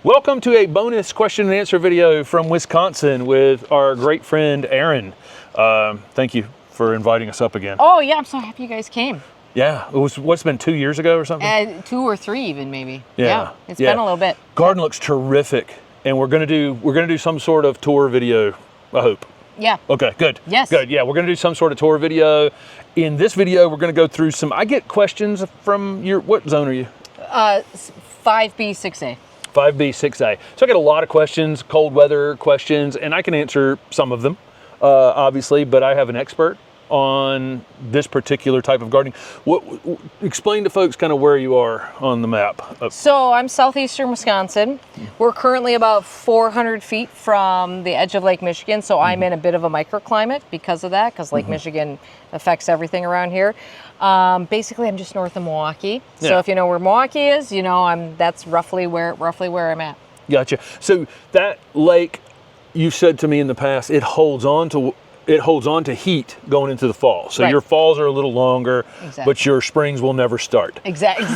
Welcome to a bonus question and answer video from Wisconsin with our great friend Erin. Thank you for inviting us up again. Oh yeah, I'm so happy you guys came. Yeah, it was what's been 2 years ago or something? 2 or 3 even maybe. Yeah, it's been a little bit. Garden looks terrific, and we're gonna do some sort of tour video. I hope. Yeah. Okay, good. Yes. Good. Yeah, we're gonna do some sort of tour video. In this video, we're gonna go through some. I get questions from your. What zone are you? 5B, 6A. 5B, 6A. So I get a lot of questions, cold weather questions, and I can answer some of them, obviously, but I have an expert on this particular type of gardening. Explain to folks kind of where you are on the map. So I'm southeastern Wisconsin. We're currently about 400 feet from the edge of Lake Michigan, so I'm in a bit of a microclimate because of that, because Lake Michigan affects everything around here. Basically, I'm just north of Milwaukee. So Yeah. if you know where Milwaukee is, you know that's roughly where I'm at. Gotcha. So that lake, you said to me in the past, it holds on to heat going into the fall. So Right. your falls are a little longer, Exactly. but your springs will never start. Exactly.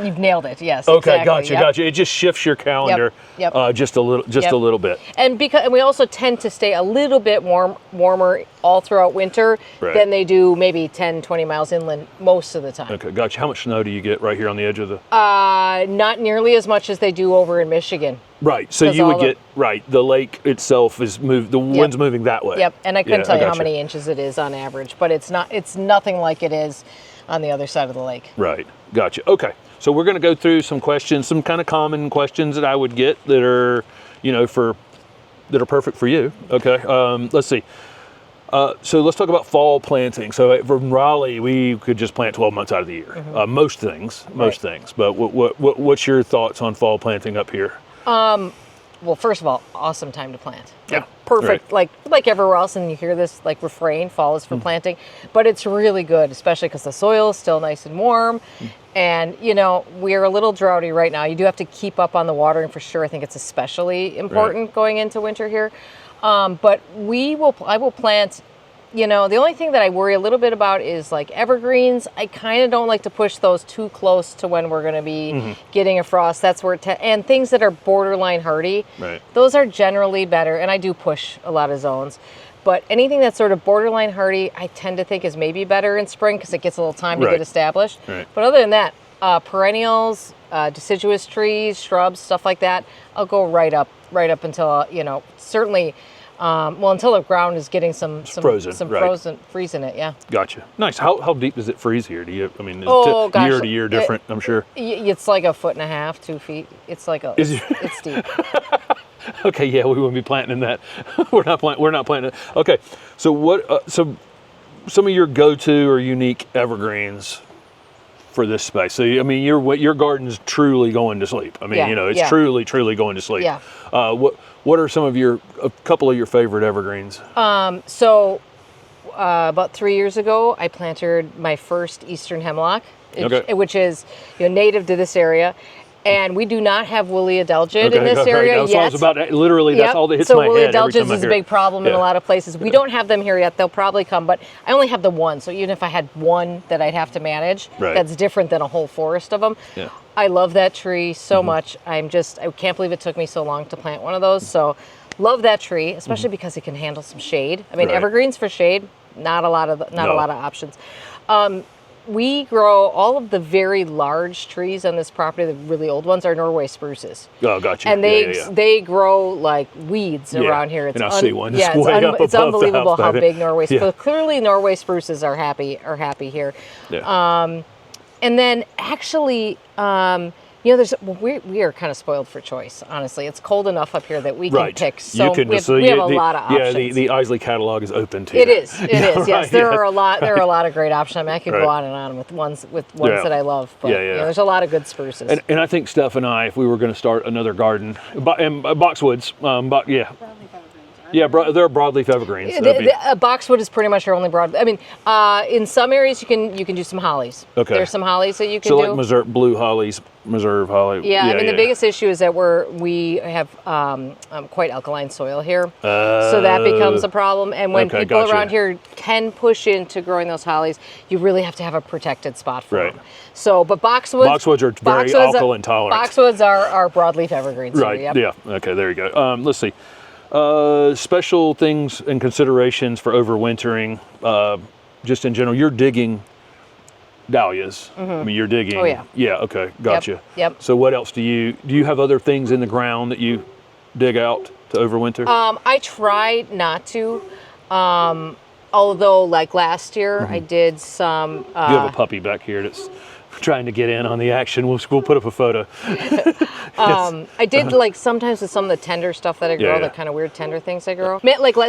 You've nailed it. Yes. Okay, exactly. gotcha. It just shifts your calendar Yep. just a little bit. And we also tend to stay a little bit warmer all throughout winter Right. than they do maybe 10, 20 miles inland most of the time. Okay, gotcha. How much snow do you get right here on the edge of the? Not nearly as much as they do over in Michigan. Right. So you would get the lake itself is moved. The wind's moving that way. Yep. And I couldn't tell you how gotcha. many inches it is on average, but it's nothing like it is on the other side of the lake. Right. Gotcha. Okay. So we're going to go through some questions, some kind of common questions that I would get that are, that are perfect for you. Okay. Let's see. So let's talk about fall planting. So from Raleigh, we could just plant 12 months out of the year. Most things. But what's your thoughts on fall planting up here? Well, first of all, awesome time to plant. Yeah. Perfect. Right. Like everywhere else, and you hear this refrain, fall is for planting, but it's really good, especially because the soil is still nice and warm. And we're a little droughty right now. You do have to keep up on the watering for sure. I think it's especially important going into winter here. But I will plant. The only thing that I worry a little bit about is like evergreens. I kind of don't like to push those too close to when we're going to be getting a frost. That's where and things that are borderline hardy, Right. those are generally better. And I do push a lot of zones, but anything that's sort of borderline hardy, I tend to think is maybe better in spring because it gets a little time to Right. get established. Right. But other than that, perennials, deciduous trees, shrubs, stuff like that, I'll go right up until certainly. Until the ground is getting some freezing it, yeah. Gotcha. Nice. How deep does it freeze here? Is gosh, year to year different? I'm sure. It's like 1.5 feet, 2 feet. It's like it's deep. Okay, yeah, we wouldn't be planting in that. We're not planting it. Okay, so what? So some of your go-to or unique evergreens for this space. So your garden's truly going to sleep. It's truly going to sleep. Yeah. What are a couple of your favorite evergreens? About 3 years ago, I planted my first eastern hemlock, which is native to this area. And we do not have woolly adelgid in this area yet. That's all that hits my head. So woolly every time adelgids is a big problem in a lot of places. We don't have them here yet. They'll probably come, but I only have the one. So even if I had one that I'd have to manage, that's different than a whole forest of them. Yeah. I love that tree so much. I can't believe it took me so long to plant one of those. So love that tree, especially because it can handle some shade. Evergreens for shade, not a lot of options. We grow all of the very large trees on this property. The really old ones are Norway spruces. Oh, gotcha. And they grow like weeds around here. I see one. It's unbelievable how big Norway spruces. Yeah. Clearly, Norway spruces are happy here. Yeah. And then actually, we are kind of spoiled for choice. Honestly, it's cold enough up here that we can pick. So we have a lot of options. Yeah, the Isley catalog is open to you. It is. Yes, there are a lot of great options. I could go on and on with ones that I love. But there's a lot of good spruces. And I think Steph and I, if we were going to start another garden, and boxwoods, Yeah, they're broadleaf evergreens. That'd be- Boxwood is pretty much your only broad. I mean, in some areas you can do some hollies. Okay. There's some hollies that you can so do. like blue hollies, Reserve holly. Yeah, I mean the biggest issue is that we have quite alkaline soil here, so that becomes a problem. And when people around here can push into growing those hollies, you really have to have a protected spot for them. So, but boxwoods are very alkaline tolerant. Boxwoods are broadleaf evergreens. Right. Yep. Yeah. Okay. There you go. Let's see. Special things and considerations for overwintering. Just in general, you're digging dahlias. I mean, you're digging. Oh yeah. Yeah. Okay. Gotcha. Yep. So what else do you have other things in the ground that you dig out to overwinter? I try not to. Although, like last year, I did some. You have a puppy back here that's trying to get in on the action. We'll put up a photo. I did like sometimes with some of the tender stuff that I grow, the kind of weird tender things I grow.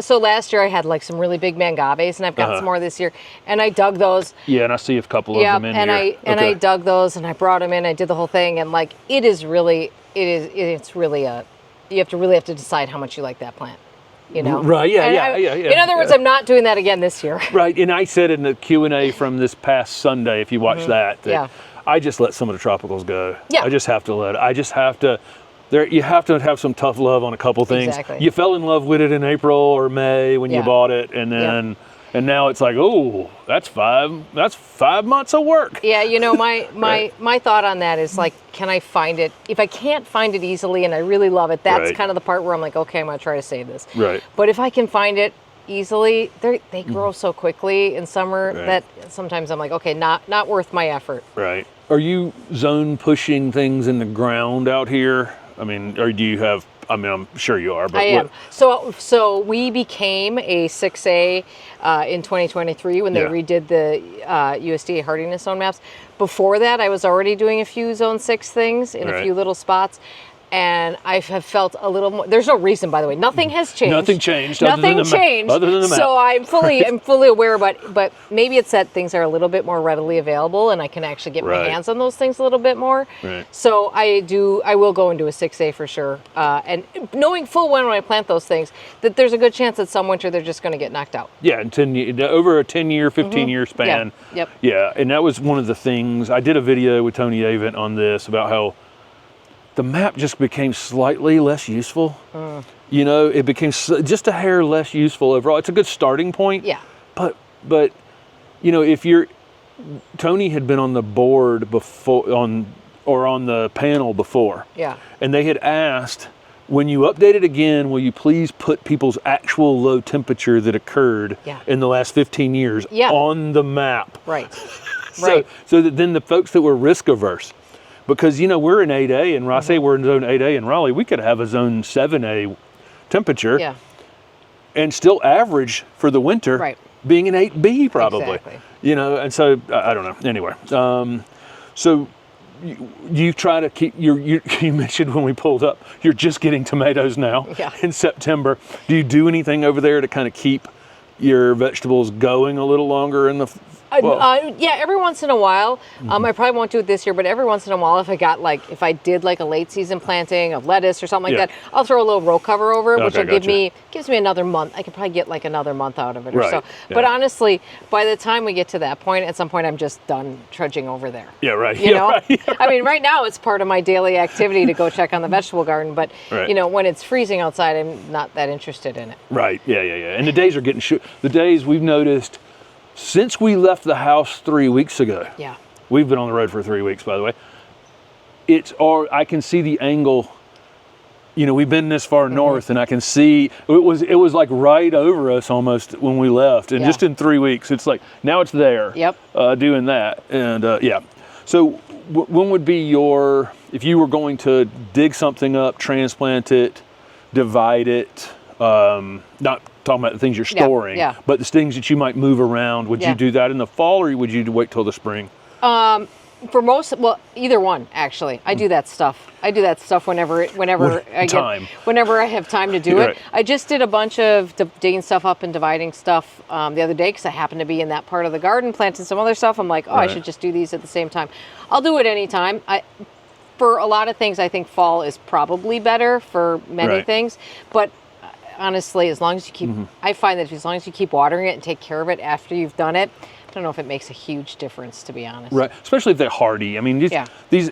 So last year I had like some really big mangaves, and I've got some more this year, and I dug those. Yeah, and I see a couple of them in here. I dug those, and I brought them in. I did the whole thing, and like it's really you have to decide how much you like that plant. You know? Right, yeah. In other words, I'm not doing that again this year. Right, and I said in the Q&A from this past Sunday, if you watch that I just let some of the tropicals go. Yeah. I just have to you have to have some tough love on a couple things. Exactly. You fell in love with it in April or May when you bought it, and then and now it's like, oh, that's 5 months of work. Yeah, you know, my thought on that is like, can I find it? If I can't find it easily and I really love it, that's kind of the part where I'm like, okay, I'm gonna try to save this. Right. But if I can find it easily, they grow so quickly in summer that sometimes I'm like, okay, not worth my effort. Right. Are you zone pushing things in the ground out here? I mean, or do you have? I mean, I'm sure you are. But I am. So we became a 6A in 2023 when they redid the USDA hardiness zone maps. Before that, I was already doing a few zone 6 things in a few little spots. And I have felt a little more. There's no reason, by the way. Nothing has changed. Nothing changed. Nothing changed. Other than the map. So I'm fully aware. But maybe it's that things are a little bit more readily available, and I can actually get my hands on those things a little bit more. Right. So I will go into a 6A for sure. And knowing full well when I plant those things that there's a good chance that some winter they're just going to get knocked out. Yeah, over a 10-year, 15-year span. Yeah. Yep. Yeah, and that was one of the things. I did a video with Tony Avent on this about how the map just became slightly less useful. You know, it became just a hair less useful overall. It's a good starting point. Yeah. But you know, Tony had been on the board before on the panel before. Yeah. And they had asked, when you update it again, will you please put people's actual low temperature that occurred in the last 15 years on the map? Right. So that then the folks that were risk averse, because, you know, we're in 8A, and I say we're in zone 8A in Raleigh, we could have a zone 7A temperature and still average for the winter being an 8B probably. Exactly. You know, and so, I don't know. Anyway, so you try to keep, you mentioned when we pulled up, you're just getting tomatoes now in September. Do you do anything over there to kind of keep your vegetables going a little longer in the yeah, every once in a while. I probably won't do it this year, but every once in a while, if I did like a late season planting of lettuce or something like that, I'll throw a little row cover over it, which will gives me another month. I could probably get like another month out of it or so. Yeah. But honestly, by the time we get to that point, at some point, I'm just done trudging over there. Yeah, right. You know, I mean, right now it's part of my daily activity to go check on the vegetable garden, but you know, when it's freezing outside, I'm not that interested in it. Right. Yeah. And the days are getting the days we've noticed. Since we left the house 3 weeks ago, we've been on the road for 3 weeks, by the way. I can see the angle. You know, we've been this far north, and I can see it was like right over us almost when we left, and just in 3 weeks, it's like now it's there. Doing that, and So, when would be if you were going to dig something up, transplant it, divide it? Not talking about the things you're storing, but the things that you might move around. Would you do that in the fall, or would you wait till the spring? For most, either one actually. I do that stuff. Whenever I have time to do it. I just did a bunch of digging stuff up and dividing stuff the other day because I happened to be in that part of the garden planting some other stuff. I'm like, I should just do these at the same time. I'll do it anytime. For a lot of things, I think fall is probably better for many things, but honestly, as long as you keep, I find that as long as you keep watering it and take care of it after you've done it, I don't know if it makes a huge difference, to be honest. Right, especially if they're hardy. I mean, Yeah. these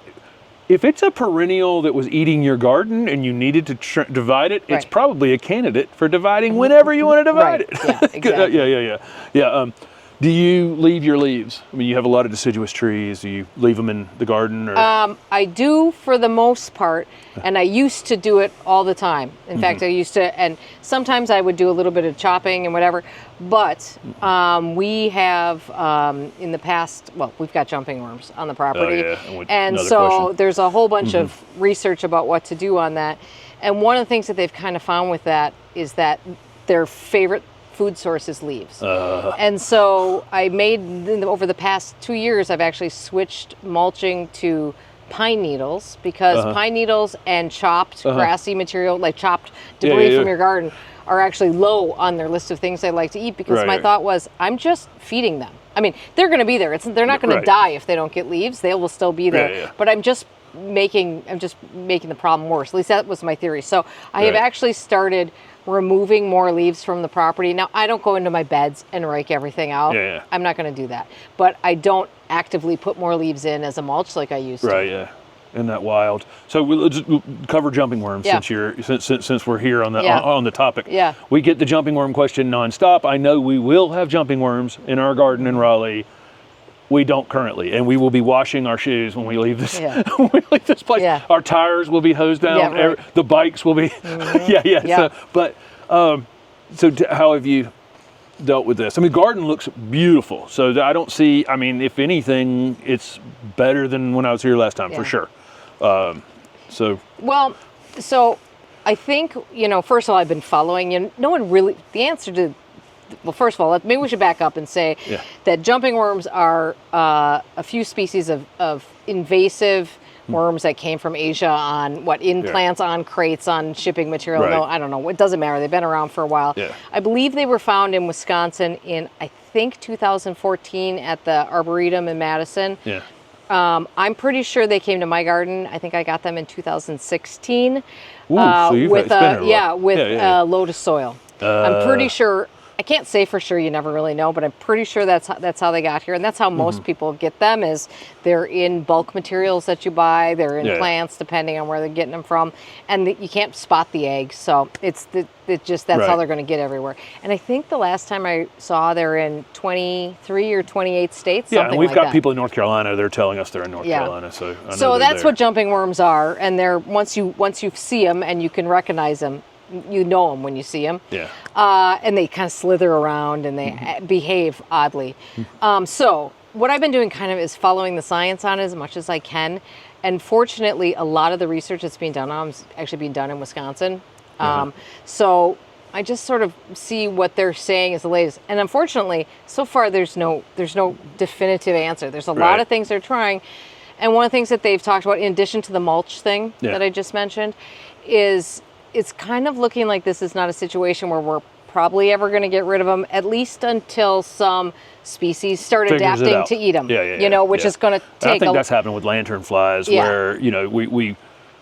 if it's a perennial that was eating your garden and you needed to divide it, it's Right. probably a candidate for dividing whenever you want to divide Right. it. Yeah, exactly. Yeah. Do you leave your leaves? I mean, you have a lot of deciduous trees. Do you leave them in the garden? Or? I do for the most part, and I used to do it all the time. In fact, I used to, and sometimes I would do a little bit of chopping and whatever. But we have in the past, well, we've got jumping worms on the property, and so question. there's a whole bunch of research about what to do on that. And one of the things that they've kind of found with that is that their favorite food source is leaves. And so I made, over the past 2 years, I've actually switched mulching to pine needles, because pine needles and chopped grassy material, like chopped debris from your garden, are actually low on their list of things they like to eat, because my thought was, I'm just feeding them. I mean, they're going to be there. They're not going to die if they don't get leaves. They will still be there. But I'm just making the problem worse. At least that was my theory. So I have actually started removing more leaves from the property. Now, I don't go into my beds and rake everything out. I'm not going to do that. But I don't actively put more leaves in as a mulch like I used to. Right, yeah. Isn't that wild? So we'll cover jumping worms since we're here on the topic. Yeah. We get the jumping worm question nonstop. I know we will have jumping worms in our garden in Raleigh. We don't currently, and we will be washing our shoes when we leave this. When we leave this place, our tires will be hosed down. The bikes will be. So, but how have you dealt with this? I mean, garden looks beautiful, so I don't see. I mean, if anything, it's better than when I was here last time for sure. So I think, first of all, I've been following. No one really. The answer to Well, first of all, maybe we should back up and say that jumping worms are a few species of invasive worms that came from Asia on plants, on crates, on shipping material. Right. No, I don't know. It doesn't matter. They've been around for a while. Yeah. I believe they were found in Wisconsin in, I think, 2014 at the Arboretum in Madison. Yeah. I'm pretty sure they came to my garden. I think I got them in 2016. Ooh, so you've with had it lotus soil. I'm pretty sure. I can't say for sure, you never really know, but I'm pretty sure that's how they got here. And that's how most people get them, is they're in bulk materials that you buy. They're in plants, depending on where they're getting them from. And you can't spot the eggs. So that's how they're going to get everywhere. And I think the last time I saw, they're in 23 or 28 states. Yeah, and we've got that. people in North Carolina. They're telling us they're in North Carolina. So that's what jumping worms are. And they're once you see them and you can recognize them, you know them when you see them. Yeah. And they kind of slither around and they behave oddly. So what I've been doing kind of is following the science on it as much as I can. And fortunately, a lot of the research that's being done on is actually being done in Wisconsin. So I just sort of see what they're saying is the latest. And unfortunately, so far there's no definitive answer. There's a lot of things they're trying. And one of the things that they've talked about, in addition to the mulch thing that I just mentioned, is it's kind of looking like this is not a situation where we're probably ever going to get rid of them, at least until some species start adapting to eat them. Which is going to take. I think that's happened with lanternflies, where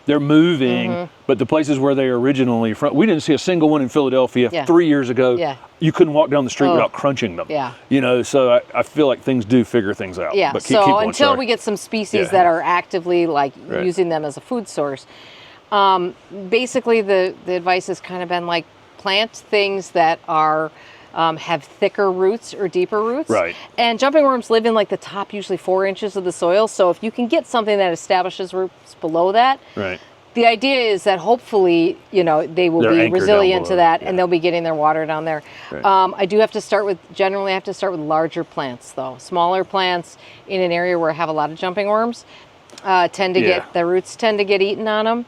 they're moving, but the places where they originally from, we didn't see a single one in Philadelphia 3 years ago. Yeah. You couldn't walk down the street without crunching them. Yeah. So I feel like things do figure things out. Yeah. But So until we get some species that are actively using them as a food source. Basically, the advice has kind of been like, plant things that are have thicker roots or deeper roots. Right. And jumping worms live in like the top, usually 4 inches of the soil. So if you can get something that establishes roots below that, the idea is that hopefully, they will be resilient to that, and they'll be getting their water down there. I do have to start with larger plants, though. Smaller plants in an area where I have a lot of jumping worms. The roots tend to get eaten on them.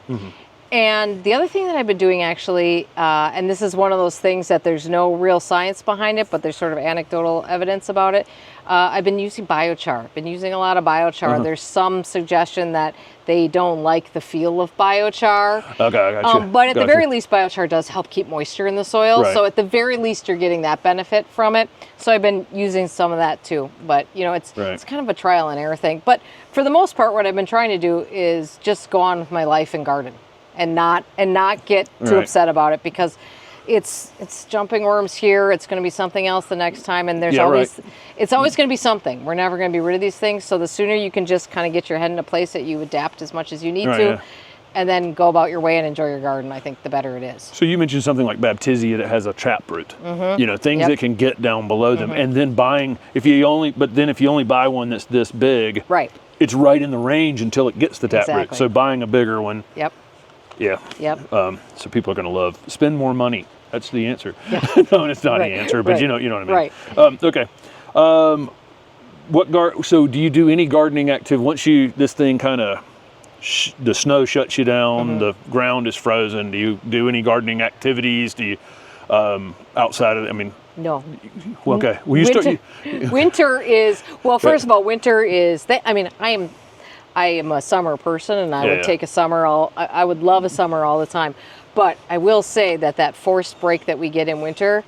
And the other thing that I've been doing actually, and this is one of those things that there's no real science behind it, but there's sort of anecdotal evidence about it. I've been using biochar. I've been using a lot of biochar. There's some suggestion that they don't like the feel of biochar. Okay, I got you. But at the very least, biochar does help keep moisture in the soil. So at the very least, you're getting that benefit from it. So I've been using some of that too. But it's kind of a trial and error thing. But for the most part, what I've been trying to do is just go on with my life and garden, and not get too upset about it, because it's jumping worms here. It's going to be something else the next time, and there's Yeah, always right. it's always going to be something. We're never going to be rid of these things. So the sooner you can just kind of get your head in a place that you adapt as much as you need Right, to, yeah. and then go about your way and enjoy your garden, I think the better it is. So you mentioned something like Baptisia that has a taproot. You know, things Yep. that can get down below them, and then if you only buy one that's this big, Right. it's right in the range until it gets the taproot. Exactly. So buying a bigger one, Yep. yeah. Yep. So people are going to spend more money. That's the answer. Yeah. No, it's not Right, the answer, but right, you know what I mean. right. Okay. So do you do any gardening activity once this thing kind of the snow shuts you down, the ground is frozen? Do you do any gardening activities? Do you outside of? I mean, No. okay. Well, you Winter, winter is well. First of all, winter is. I mean, I am a summer person, and I would take a summer I would love a summer all the time. But I will say that forced break that we get in winter,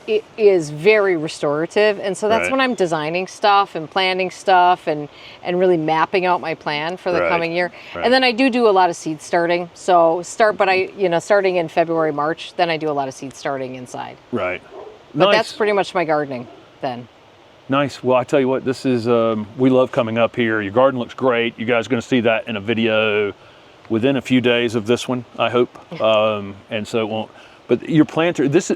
it is very restorative, and so that's Right. when I'm designing stuff and planning stuff and really mapping out my plan for the Right. coming year. Right. And then I do a lot of seed starting. So starting in February, March, then I do a lot of seed starting inside. right. But Nice. that's pretty much my gardening then. Nice. Well, I tell you what, this is, we love coming up here. Your garden looks great. You guys are going to see that in a video within a few days of this one, I hope. And so it won't, but your planter, this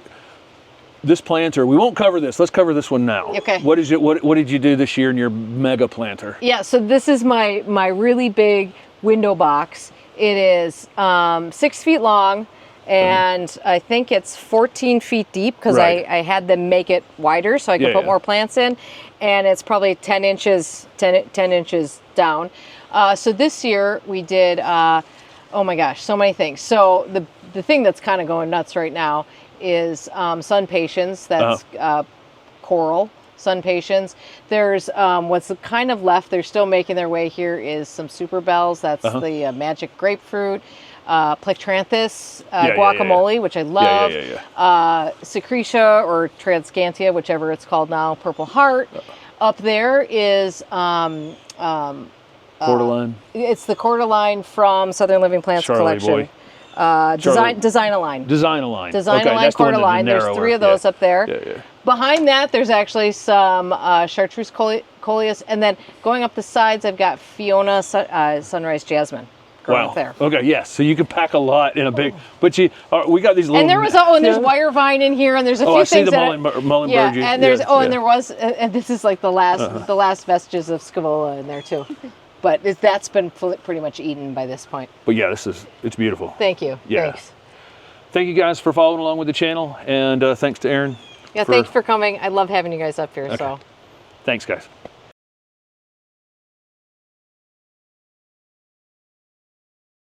planter, we won't cover this. Let's cover this one now. Okay. What did you do this year in your mega planter? Yeah, so this is my really big window box. It is 6 feet long, and I think it's 14 feet deep because Right. I had them make it wider so I could Yeah, put yeah. more plants in, and it's probably 10 inches down. So this year we did, oh my gosh, so many things. So the thing that's kind of going nuts right now is sun patience. That's coral sun patience. There's what's kind of left. They're still making their way here. Is some super bells. That's the magic grapefruit. Plectranthus guacamole, which I love. Secretia or Transcantia, whichever it's called now. Purple heart. Up there is Cordyline. it's the cordyline from Southern Living Plants Charlie collection. boy. Design-a-line. Design-a-line. Design-a-line, that's the one that's cordyline. There's narrower. 3 of those up there. Yeah. Behind that, there's actually some Chartreuse coleus, and then going up the sides, I've got Fiona Sunrise Jasmine growing up there. Okay, yes. So you can pack a lot in a big, but we got these little. And there was there's wire vine in here, and there's a few I see things the that mullenberg. yeah, and there's and there was, and this is like the last vestiges of scaevola in there too, but that's been pretty much eaten by this point. But yeah, it's beautiful. Thank you. Yeah. Thanks. Thank you guys for following along with the channel, and thanks to Erin. Yeah, thanks for coming. I love having you guys up here. Okay. So. Thanks, guys.